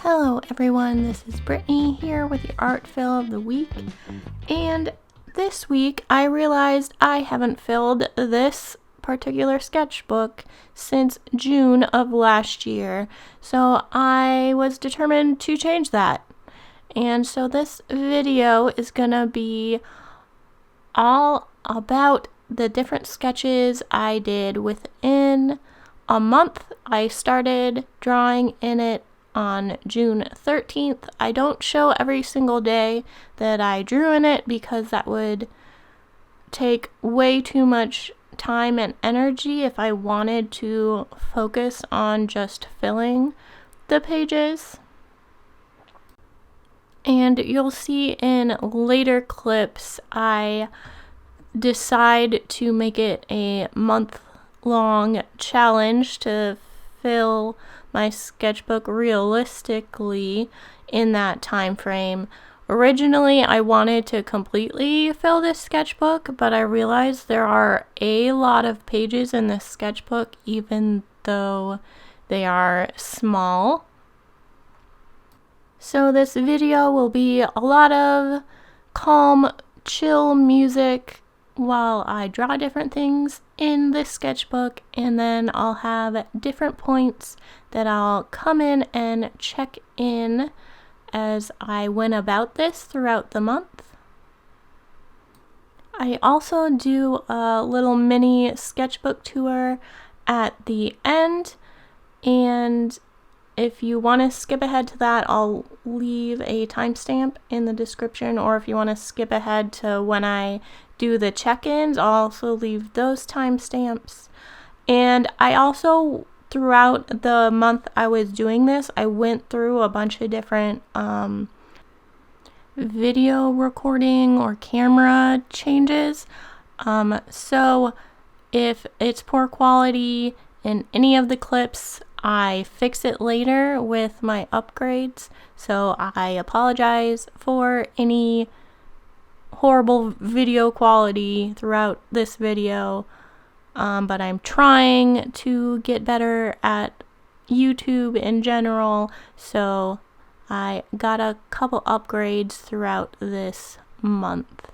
Hello everyone, this is Brittany here with your art fill of the week, and this week I realized I haven't filled this particular sketchbook since June of last year, so I was determined to change that. And so this video is gonna be all about the different sketches I did within a month. I started drawing in it on June 13th. I don't show every single day that I drew in it because that would take way too much time and energy if I wanted to focus on just filling the pages. And you'll see in later clips I decide to make it a month-long challenge to fill my sketchbook realistically in that time frame. Originally, I wanted to completely fill this sketchbook, but I realized there are a lot of pages in this sketchbook, even though they are small. So this video will be a lot of calm, chill music while I draw different things in this sketchbook, and then I'll have different points that I'll come in and check in as I went about this throughout the month. I also do a little mini sketchbook tour at the end, and if you want to skip ahead to that, I'll leave a timestamp in the description, or if you want to skip ahead to when I do the check-ins, I'll also leave those timestamps. And I also, throughout the month I was doing this, I went through a bunch of different video recording or camera changes. So if it's poor quality in any of the clips, I fix it later with my upgrades, so I apologize for any horrible video quality throughout this video, but I'm trying to get better at YouTube in general, so I got a couple upgrades throughout this month.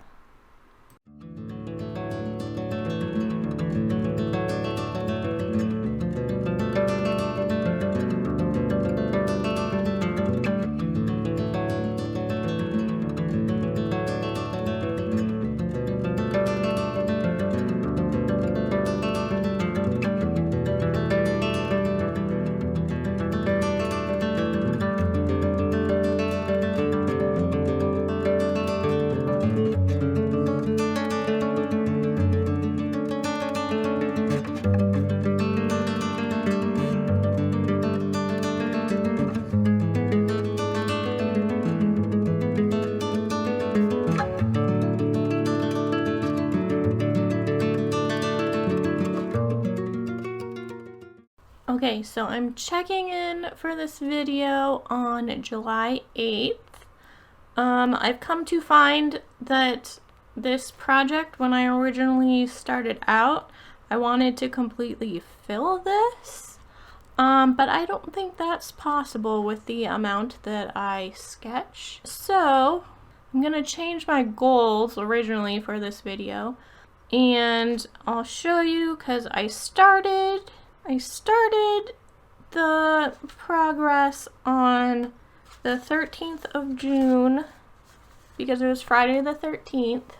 Okay, so I'm checking in for this video on July 8th. I've come to find that this project, when I originally started out, I wanted to completely fill this, but I don't think that's possible with the amount that I sketch. So I'm gonna change my goals originally for this video, and I'll show you because I started the progress on the 13th of June because it was Friday the 13th,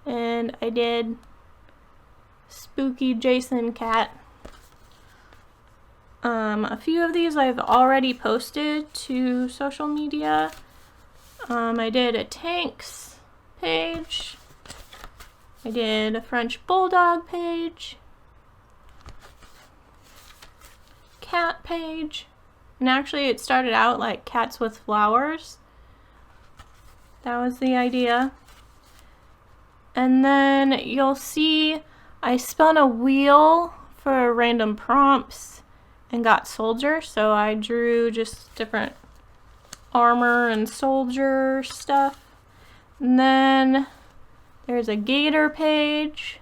and I did Spooky Jason Cat. A few of these I've already posted to social media. I did a Tanks page, I did a French Bulldog page, cat page, and actually it started out like cats with flowers. That was the idea. And then you'll see I spun a wheel for random prompts and got soldier, so I drew just different armor and soldier stuff. And then there's a gator page.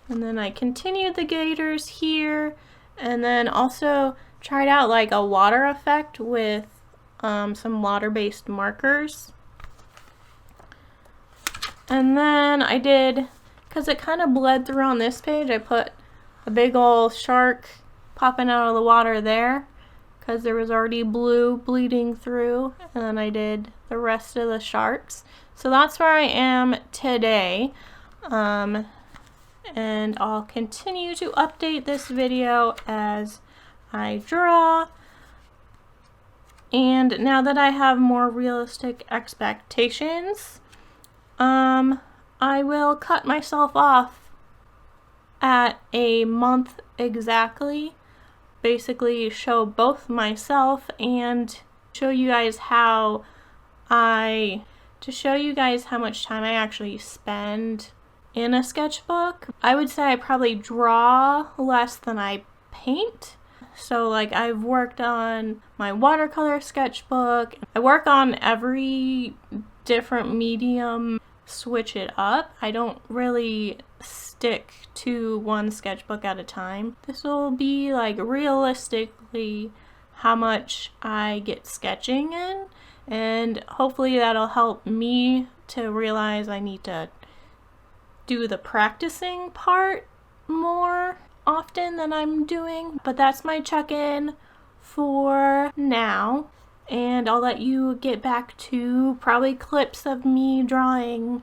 And then I continued the gators here, And then also tried out like a water effect with some water-based markers. And then I did, because it kind of bled through on this page, I put a big old shark popping out of the water there because there was already blue bleeding through, and then I did the rest of the sharks. So that's where I am today, and I'll continue to update this video as I draw. And now that I have more realistic expectations, I will cut myself off at a month exactly, basically show both myself and show you guys how much time I actually spend in a sketchbook. I would say I probably draw less than I paint. So like I've worked on my watercolor sketchbook. I work on every different medium, switch it up. I don't really stick to one sketchbook at a time. This will be like realistically how much I get sketching in, and hopefully that'll help me to realize I need to do the practicing part more often than I'm doing. But that's my check-in for now, and I'll let you get back to probably clips of me drawing.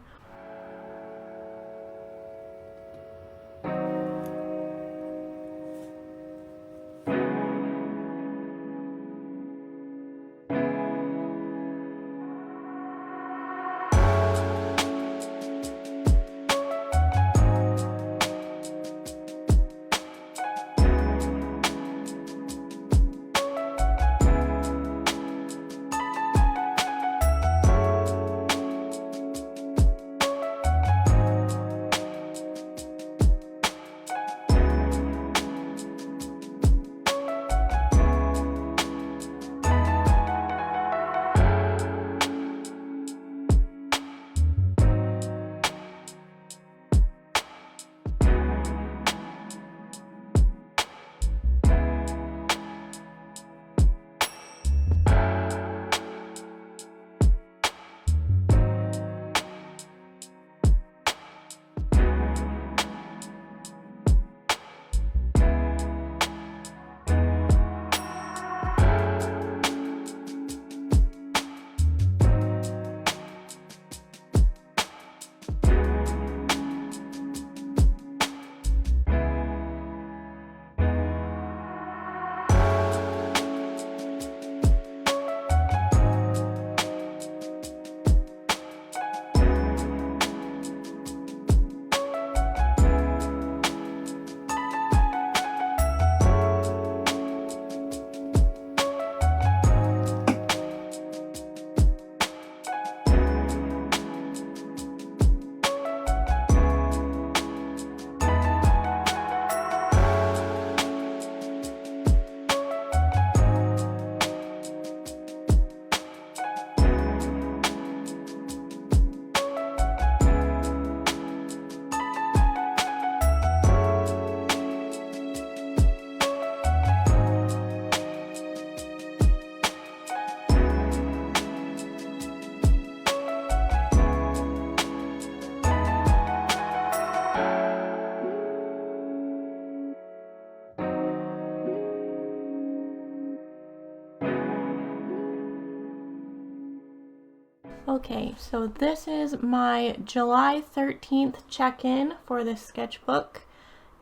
Okay, so this is my July 13th check-in for this sketchbook,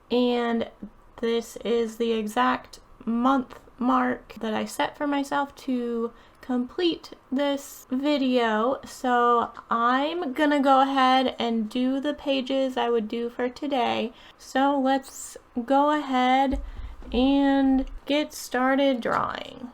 and this is the exact month mark that I set for myself to complete this video. So I'm gonna go ahead and do the pages I would do for today. So let's go ahead and get started drawing.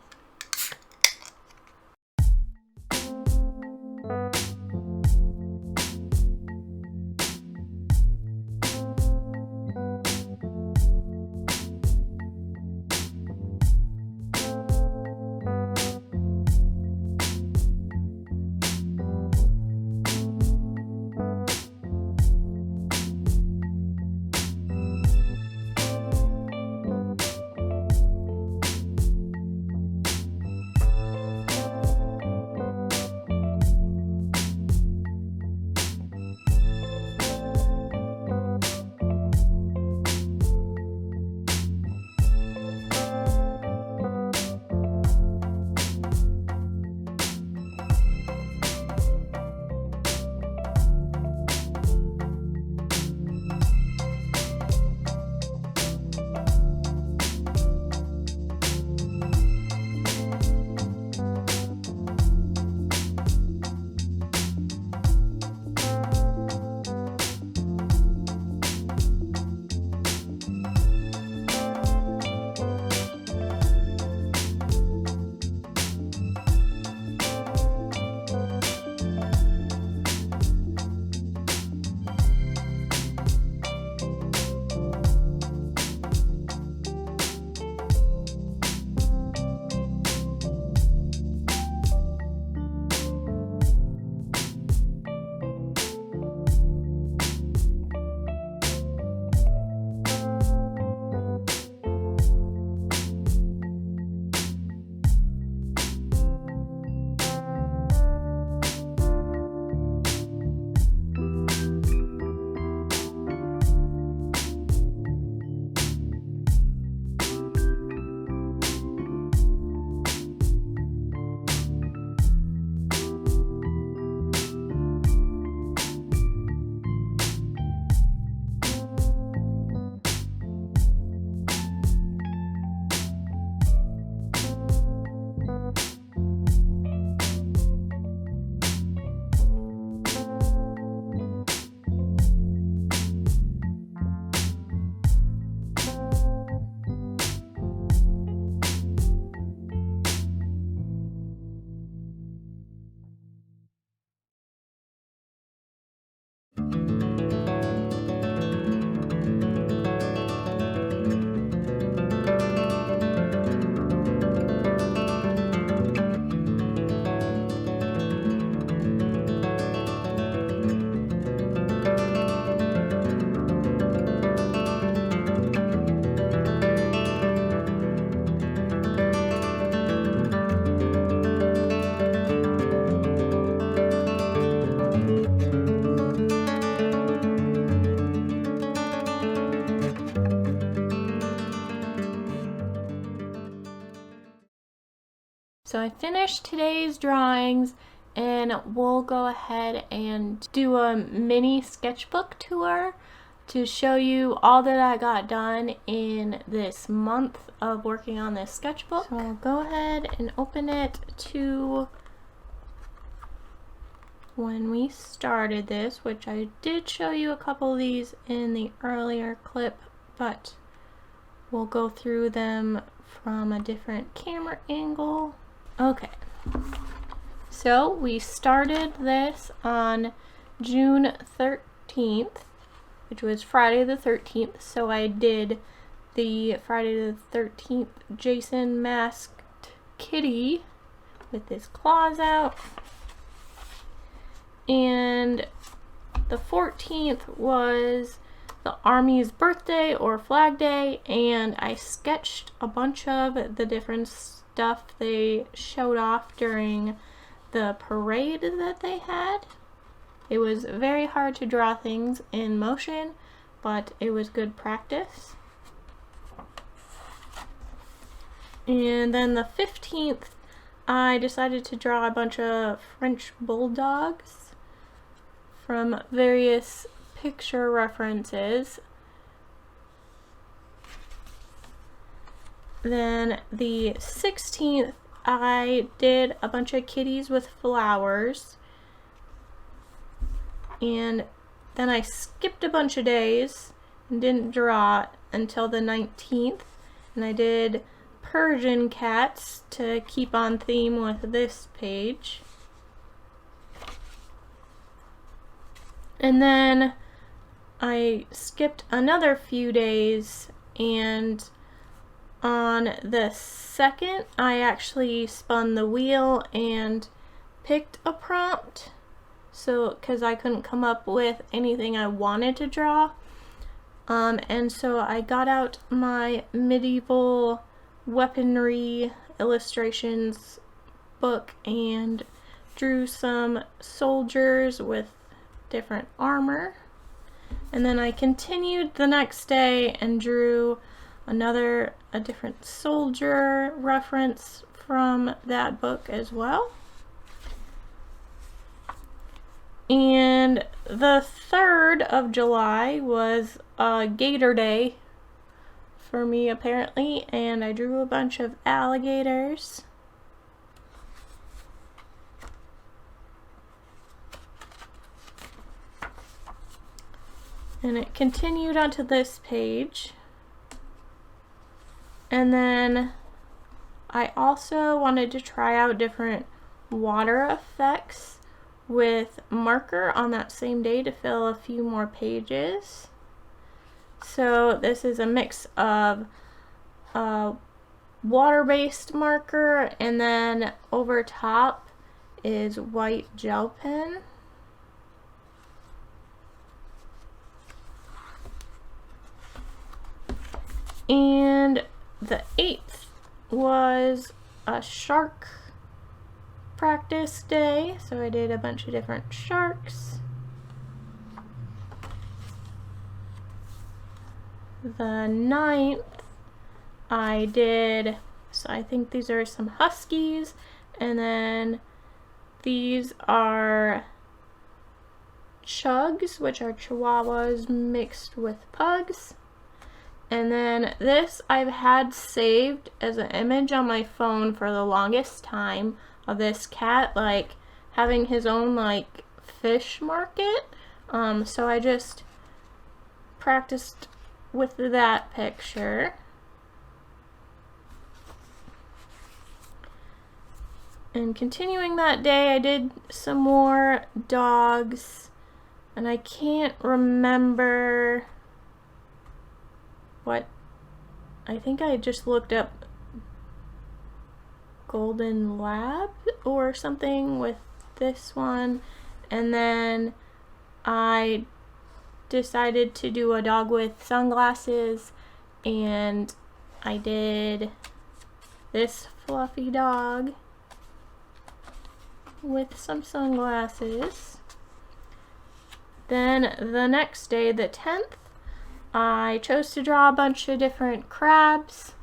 So I finished today's drawings, and we'll go ahead and do a mini sketchbook tour to show you all that I got done in this month of working on this sketchbook. So I'll go ahead and open it to when we started this, which I did show you a couple of these in the earlier clip, but we'll go through them from a different camera angle. Okay, so we started this on June 13th, which was Friday the 13th, so I did the Friday the 13th Jason masked kitty with his claws out. And the 14th was the Army's birthday or Flag Day, and I sketched a bunch of the different stuff they showed off during the parade that they had. It was very hard to draw things in motion, but it was good practice. And then the 15th, I decided to draw a bunch of French bulldogs from various picture references. Then the 16th, I did a bunch of kitties with flowers. And then I skipped a bunch of days and didn't draw until the 19th. And I did Persian cats to keep on theme with this page. And then I skipped another few days, and on the 2nd, I actually spun the wheel and picked a prompt. So, because I couldn't come up with anything I wanted to draw. And so I got out my medieval weaponry illustrations book and drew some soldiers with different armor. And then I continued the next day and drew a different soldier reference from that book as well. And the 3rd of July was Gator Day for me, apparently, and I drew a bunch of alligators. And it continued onto this page. And then I also wanted to try out different water effects with marker on that same day to fill a few more pages. So this is a mix of water-based marker, and then over top is white gel pen. And the 8th was a shark practice day, so I did a bunch of different sharks. The 9th, I did, so I think these are some huskies, and then these are chugs, which are chihuahuas mixed with pugs. And then this I've had saved as an image on my phone for the longest time, of this cat like having his own like fish market. So I just practiced with that picture. And continuing that day, I did some more dogs, and I can't remember what, I think I just looked up Golden Lab or something with this one, and then I decided to do a dog with sunglasses, and I did this fluffy dog with some sunglasses. Then the next day, the 10th, I chose to draw a bunch of different crabs.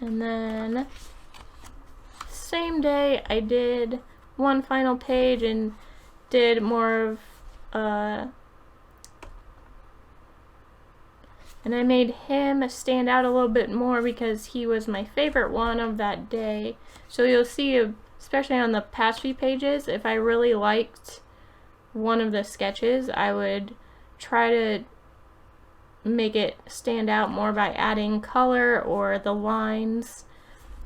And then same day I did one final page and did more of and I made him stand out a little bit more because he was my favorite one of that day. So you'll see, especially on the past few pages, if I really liked one of the sketches, I would try to make it stand out more by adding color or the lines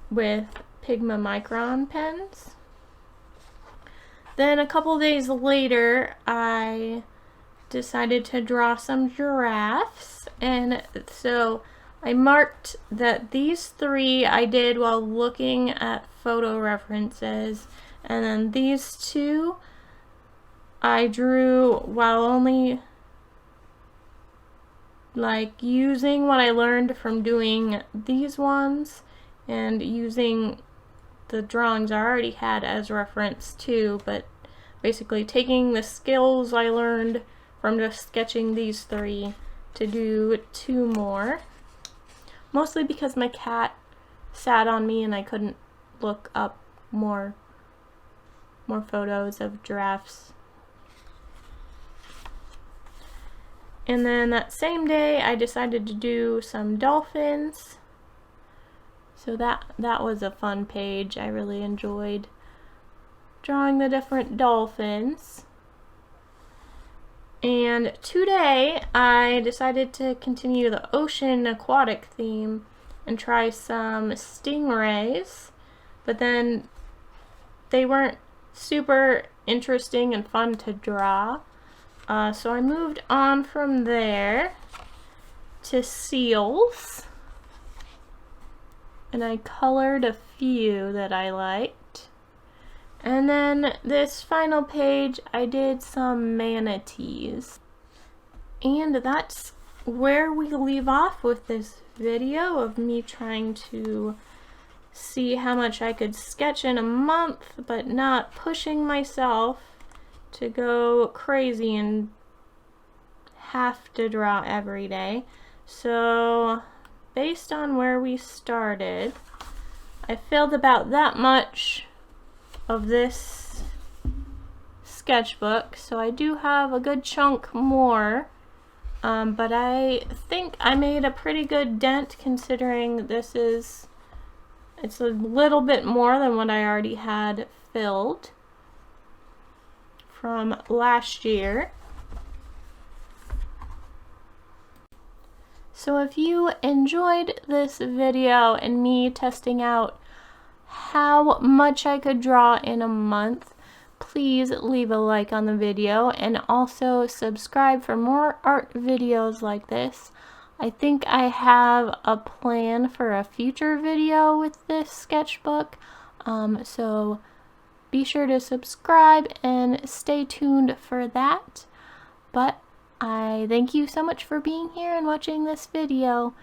with Pigma Micron pens. Then a couple days later, I decided to draw some giraffes, and so I marked that these three I did while looking at photo references, and then these two I drew while only like using what I learned from doing these ones and using the drawings I already had as reference too, but basically taking the skills I learned from just sketching these three to do two more. Mostly because my cat sat on me and I couldn't look up more photos of giraffes. And then that same day I decided to do some dolphins. So that was a fun page. I really enjoyed drawing the different dolphins. And today I decided to continue the ocean aquatic theme and try some stingrays, but then they weren't super interesting and fun to draw. So I moved on from there to seals, and I colored a few that I liked. And then this final page, I did some manatees. And that's where we leave off with this video of me trying to see how much I could sketch in a month, but not pushing myself to go crazy and have to draw every day. So based on where we started, I filled about that much of this sketchbook, so I do have a good chunk more, but I think I made a pretty good dent considering it's a little bit more than what I already had filled from last year. So if you enjoyed this video and me testing out how much I could draw in a month, please leave a like on the video and also subscribe for more art videos like this. I think I have a plan for a future video with this sketchbook, so be sure to subscribe and stay tuned for that. But I thank you so much for being here and watching this video.